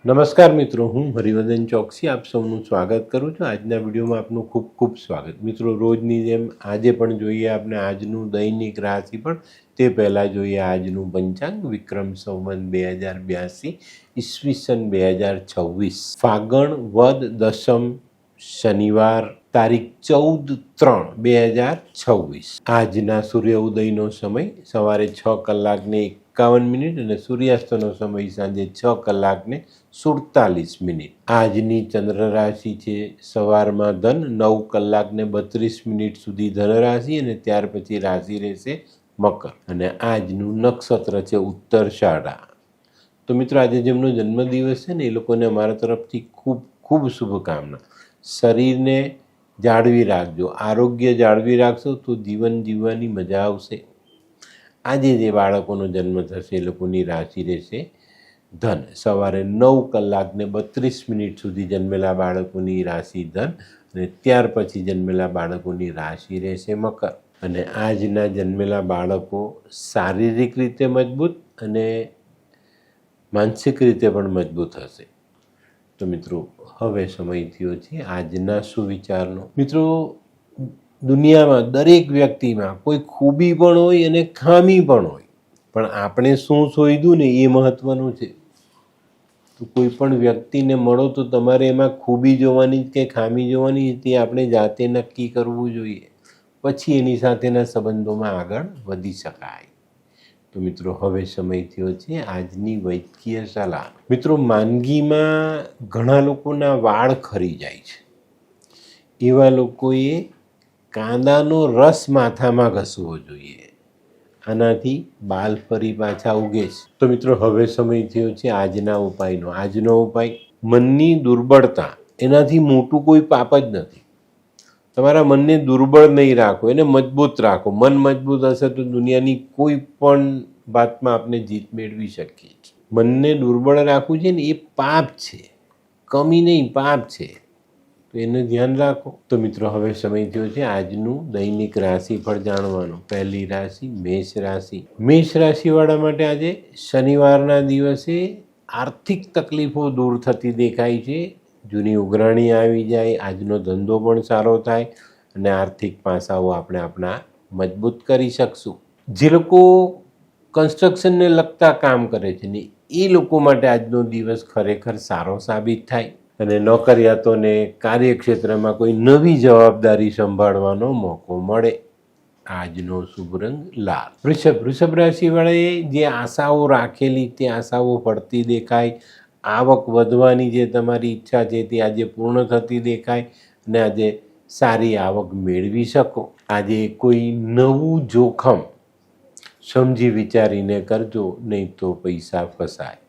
નમસ્કાર મિત્રો, હું હરિવર્ધન ચોકસી આપ સૌનું સ્વાગત કરું છું. આજના વિડીયોમાં આપનું ખૂબ ખૂબ સ્વાગત. મિત્રો, રોજની જેમ આજે પણ જોઈએ આપણે આજનું દૈનિક રાશિ, પણ તે પહેલાં જોઈએ આજનું પંચાંગ. વિક્રમ સંવત 2082 ઈસવીસન 2026 ફાગણ વદ દસમ શનિવાર તારીખ 14/3/2026. આજના સૂર્ય ઉદયનો સમય સવારે 6:51 અને સૂર્યાસ્તનો સમય સાંજે 6:47. આજની ચંદ્ર રાશિ છે સવારમાં ધન 9:32 સુધી ધન રાશિ, અને ત્યાર પછી રાશિ રહેશે મકર. અને આજનું નક્ષત્ર છે ઉત્તરષાઢા. તો મિત્રો, આજે જેમનો જન્મદિવસ છે ને, એ લોકોને અમારા તરફથી ખૂબ ખૂબ શુભકામના. શરીરને જાળવી રાખજો, આરોગ્ય જાળવી રાખશો તો જીવન જીવવાની મજા આવશે. આજે જે બાળકોનો જન્મ થશે એ લોકોની રાશિ રહેશે ધન. સવારે 9:32 સુધી જન્મેલા બાળકોની રાશિ ધન, અને ત્યાર પછી જન્મેલા બાળકોની રાશિ રહેશે મકર. અને આજના જન્મેલા બાળકો શારીરિક રીતે મજબૂત અને માનસિક રીતે પણ મજબૂત હશે. તો મિત્રો, હવે સમય થયો છે આજના સુવિચારનો. મિત્રો, દુનિયામાં દરેક વ્યક્તિમાં કોઈ ખૂબી પણ હોય અને ખામી પણ હોય, પણ આપણે શું શોધ્યું ને એ મહત્વનું છે. તો કોઈ પણ વ્યક્તિને મળો તો તમારે એમાં ખૂબી જોવાની કે ખામી જોવાની, તે આપણે જાતે નક્કી કરવું જોઈએ, પછી એની સાથેના સંબંધોમાં આગળ વધી શકાય. તો મિત્રો, હવે સમય થયો છે આજની વૈદ્યકીય સલાહ. મિત્રો, માંદગીમાં ઘણા લોકોના વાળ ખરી જાય છે. એવા લોકોએ કાંદાનો રસ માથામાં ઘસવો જોઈએ, આનાથી બાલ ફરી પાછા ઉગે છે. તો મિત્રો, હવે સમય થયો છે આજના ઉપાયનો. આજનો ઉપાય, મનની દુર્બળતા એનાથી મોટું કોઈ પાપ જ નથી. તમારા મનને દુર્બળ નહીં રાખો, એને મજબૂત રાખો. મન મજબૂત હશે તો દુનિયાની કોઈ પણ વાતમાં આપણે જીત મેળવી શકીએ છીએ. મનને દુર્બળ રાખવું છે ને એ પાપ છે, કમી નહીં, પાપ છે. તો એનું ધ્યાન રાખો. તો મિત્રો, હવે સમય થયો છે આજનું દૈનિક રાશિફળ જાણવાનો. પહેલી રાશિ મેષ રાશિ. મેષ રાશિવાળા માટે આજે શનિવારના દિવસે આર્થિક તકલીફો દૂર થતી દેખાય છે. જૂની ઉઘરાણી આવી જાય, આજનો ધંધો પણ સારો થાય અને આર્થિક પાસાઓ આપણે આપણા મજબૂત કરી શકશું. જે લોકો કન્સ્ટ્રક્શનને લગતા કામ કરે છે ને, એ લોકો માટે આજનો દિવસ ખરેખર સારો સાબિત થાય. અને નોકરિયાતોને કાર્યક્ષેત્રમાં કોઈ નવી જવાબદારી સંભાળવાનો મોકો મળે. આજનો શુભ રંગ લાલ. વૃષભ રાશિવાળાએ જે આશાઓ રાખેલી તે આશાઓ ફળતી દેખાય. આવક વધવાની જે તમારી ઈચ્છા છે તે આજે પૂર્ણ થતી દેખાય અને આજે સારી આવક મેળવી શકો. આજે કોઈ નવું જોખમ સમજી વિચારીને કરજો, નહીં તો પૈસા ફસાય.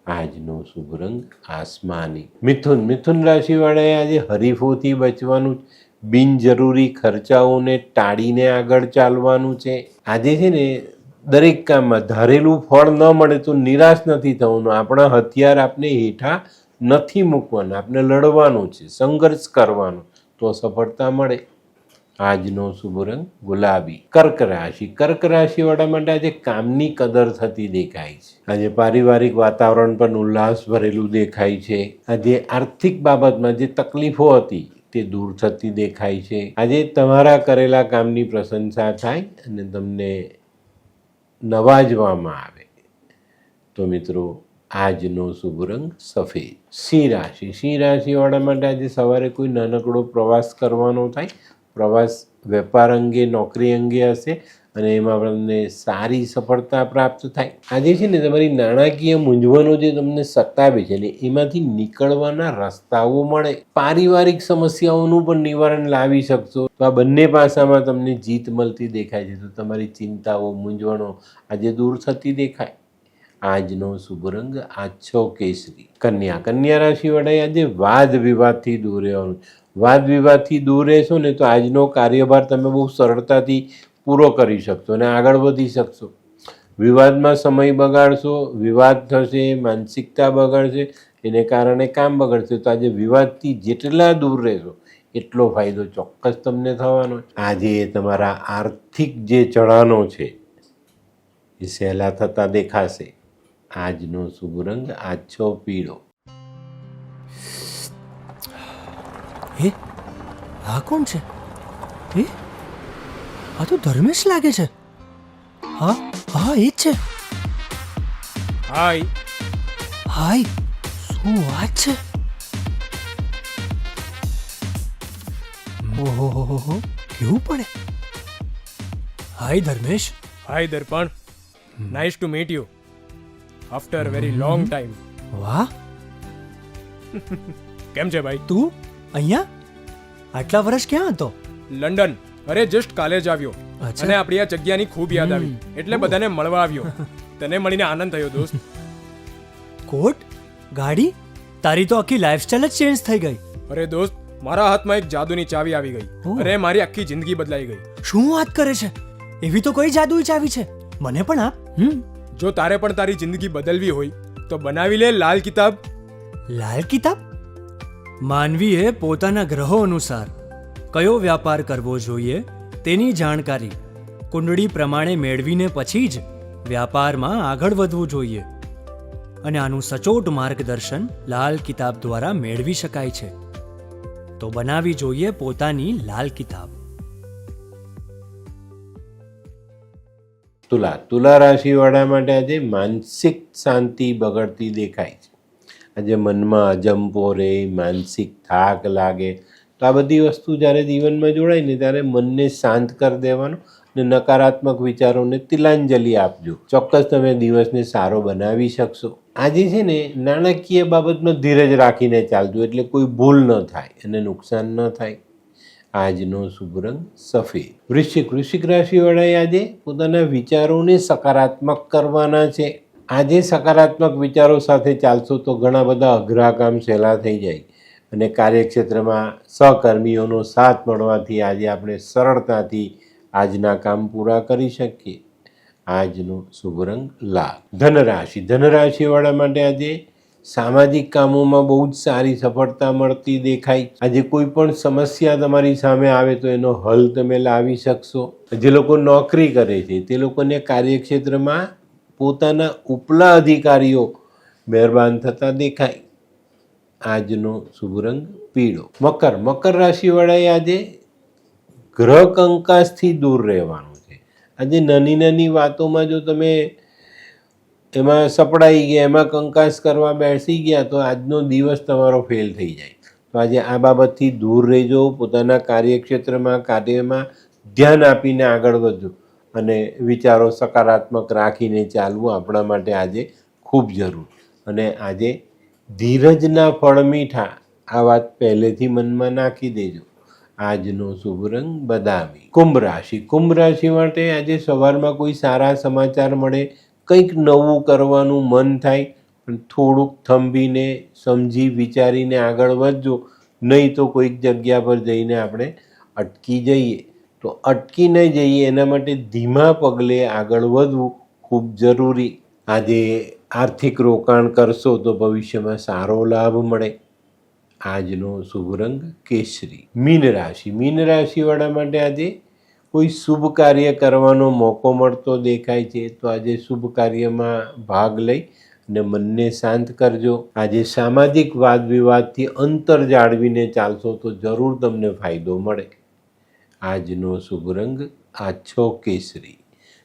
આજનો શુભ રંગ આસમાની. મિથુન રાશિવાળાએ આજે હરીફોથી બચવાનું, બિનજરૂરી ખર્ચાઓને ટાળીને આગળ ચાલવાનું છે. આજે છે ને, દરેક કામમાં ધારેલું ફળ ન મળે તો નિરાશ નથી થવાનું. આપણા હથિયાર આપણે હેઠા નથી મૂકવાના, આપણે લડવાનું છે, સંઘર્ષ કરવાનો, તો સફળતા મળે. આજનો શુભ રંગ ગુલાબી. કર્ક રાશિ. કર્ક રાશિવાળા માટે આજે કામની કદર થતી દેખાય છે. આજે પારિવારિક વાતાવરણ પણ ઉલ્લાસ ભરેલું દેખાય છે. આજે આર્થિક બાબતમાં જે તકલીફો હતી તે દૂર થતી દેખાય છે. આજે તમારા કરેલા કામની પ્રશંસા થાય અને તમને નવાજવામાં આવે. તો મિત્રો, આજનો શુભ રંગ સફેદ. સિંહ રાશિ. સિંહ રાશિવાળા માટે આજે સવારે કોઈ નાનકડો પ્રવાસ કરવાનો થાય. પ્રવાસ વેપાર અંગે, નોકરી અંગે હશે અને એમાં તમને સારી સફળતા પ્રાપ્ત થાય. આજે છે ને, તમારી નાણાકીય મૂંઝવણો જે તમને સતાવે છે ને, એમાંથી નીકળવાના રસ્તાઓ મળે. પારિવારિક સમસ્યાઓનું પણ નિવારણ લાવી શકશો. તો આ બંને પાસામાં તમને જીત મળતી દેખાય છે. તો તમારી ચિંતાઓ, મૂંઝવણો આજે દૂર થતી દેખાય. આજનો શુભ રંગ આછો કેસરી. કન્યા રાશિવાળાએ આજે વાદ વિવાદથી દૂર રહેવાનું. વાદ વિવાદથી દૂર રહેશો ને તો આજનો કાર્યભાર તમે બહુ સરળતાથી પૂરો કરી શકશો અને આગળ વધી શકશો. વિવાદમાં સમય બગાડશો, વિવાદ થશે, માનસિકતા બગાડશે, એને કારણે કામ બગડશે. તો આજે વિવાદથી જેટલા દૂર રહેશો એટલો ફાયદો ચોક્કસ તમને થવાનો. આજે તમારા આર્થિક જે ચઢાનો છે એ સહેલા થતા દેખાશે. આજનો શુભ રંગ આછો પીળો. આ કોણ છે? એ આ તો ધર્મેશ લાગે છે. હા હા એ જ છે. હાય. હાય, શું વાત છે? ઓહો, કેવું પડે? Hi Dharmesh. Hi Darpan. Nice to meet you after very long time. વાહ, કેમ છે ભાઈ? તું અહીંયા આટલા વર્ષ ક્યાં હતો? લંડન. અરે જસ્ટ કાલે જ આવ્યો અચ્છા. અને આપણી આ જગ્યાની ખૂબ યાદ આવી એટલે બધાને મળવા આવ્યો. તને મળીને આનંદ થયો દોસ્ત. કોટ, ગાડી, તારી તો આખી લાઈફસ્ટાઈલ જ ચેન્જ થઈ ગઈ. અરે દોસ્ત, મારા હાથમાં એક જાદુની ચાવી આવી ગઈ ઓહ. અને મારી આખી જિંદગી બદલાઈ ગઈ. શું વાત કરે છે? એવી તો કઈ જાદુઈ ચાવી છે? મને પણ આપ. જો તારે પણ તારી જિંદગી બદલવી હોય તો બનાવી લે લાલ કિતાબ. લાલ કિતાબ? માનવીએ પોતાના ગ્રહો અનુસાર કયો વ્યાપાર કરવો જોઈએ તેની જાણકારી કુંડળી પ્રમાણે મેળવીને પછી જ વ્યાપારમાં આગળ વધવું જોઈએ. અને આનું સચોટ માર્ગદર્શન લાલ કિતાબ દ્વારા મેળવી શકાય છે. તો બનાવી જોઈએ પોતાની લાલ કિતાબ. તુલા રાશિવાળા માટે આજે માનસિક શાંતિ બગડતી દેખાય છે. આજે મનમાં અજંપો રહે, માનસિક થાક લાગે, તો આ બધી વસ્તુ જ્યારે જીવનમાં જોડાય ને ત્યારે મનને શાંત કરી દેવાનું અને નકારાત્મક વિચારોને તિલાંજલિ આપજો. ચોક્કસ તમે દિવસને સારો બનાવી શકશો. આજે છે ને નાણાકીય બાબતમાં ધીરજ રાખીને ચાલજો એટલે કોઈ ભૂલ ન થાય અને નુકસાન ન થાય. આજનો શુભ રંગ સફેદ. વૃશ્ચિક રાશિવાળાએ આજે પોતાના વિચારોને સકારાત્મક કરવાના છે. આજે સકારાત્મક વિચારો સાથે ચાલશો તો ઘણા બધા અઘરા કામ સહેલા થઈ જાય અને કાર્યક્ષેત્રમાં સહકર્મીઓનો સાથ મળવાથી આજે આપણે સરળતાથી આજના કામ પૂરા કરી શકીએ. આજનો શુભ રંગ લાલ. ધનરાશિવાળા માટે આજે સામાજિક કામોમાં બહુ જ સારી સફળતા મળતી દેખાય. આજે કોઈ પણ સમસ્યા તમારી સામે આવે તો એનો હલ તમે લાવી શકશો. જે લોકો નોકરી કરે છે તે લોકોને કાર્યક્ષેત્રમાં પોતાના ઉપલા અધિકારીઓ મહેરબાન થતા દેખાય. આજનો શુભ રંગ પીળો. મકર રાશિવાળાએ આજે ગ્રહ કંકાસથી દૂર રહેવાનું છે. આજે નાની નાની વાતોમાં જો તમે એમાં સપડાઈ ગયા, એમાં કંકાસ કરવા બેસી ગયા તો આજનો દિવસ તમારો ફેલ થઈ જાય. તો આજે આ બાબતથી દૂર રહેજો. પોતાના કાર્યક્ષેત્રમાં કાર્યમાં ધ્યાન આપીને આગળ વધજો અને વિચારો સકારાત્મક રાખીને ચાલવું આપણા માટે આજે ખૂબ જરૂર. અને આજે ધીરજના ફળ મીઠા, આ વાત પહેલેથી મનમાં નાખી દેજો. આજનો શુભ રંગ બદામી. કુંભ રાશિ માટે આજે સવારમાં કોઈ સારા સમાચાર મળે, કંઈક નવું કરવાનું મન થાય, પણ થોડુંક થંભીને સમજી વિચારીને આગળ વધજો. નહીં તો કોઈક જગ્યા પર જઈને આપણે અટકી જઈએ. તો અટકી ન જઈએ એના માટે ધીમા પગલે આગળ વધવું ખૂબ જરૂરી. આજે આર્થિક રોકાણ કરશો તો ભવિષ્યમાં સારો લાભ મળે. આજનો શુભ રંગ કેસરી. મીન રાશિવાળા માટે આજે કોઈ શુભ કાર્ય કરવાનો મોકો મળતો દેખાય છે. તો આજે શુભ કાર્યમાં ભાગ લઈ અને મનને શાંત કરજો. આજે સામાજિક વાદ વિવાદથી અંતર જાળવીને ચાલશો તો જરૂર તમને ફાયદો મળે. આજનો શુભ રંગ આછો કેસરી.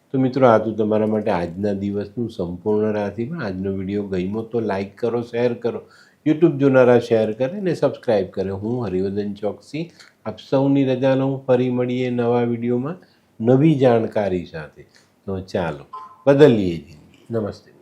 તો મિત્રો, આ તો તમારા માટે આજના દિવસનું સંપૂર્ણ રાશિફળ. આજનો વિડીયો ગમ્યો તો લાઈક કરો, શેર કરો, યુટ્યુબ જોનારા શેર કરે અને સબસ્ક્રાઈબ કરે. હું હરિવર્ધન ચોકસી આપ સૌની રજા લઉં. ફરી મળીએ નવા વિડીયોમાં નવી જાણકારી સાથે. તો ચાલો બદલીએ જિંદગી. નમસ્તે.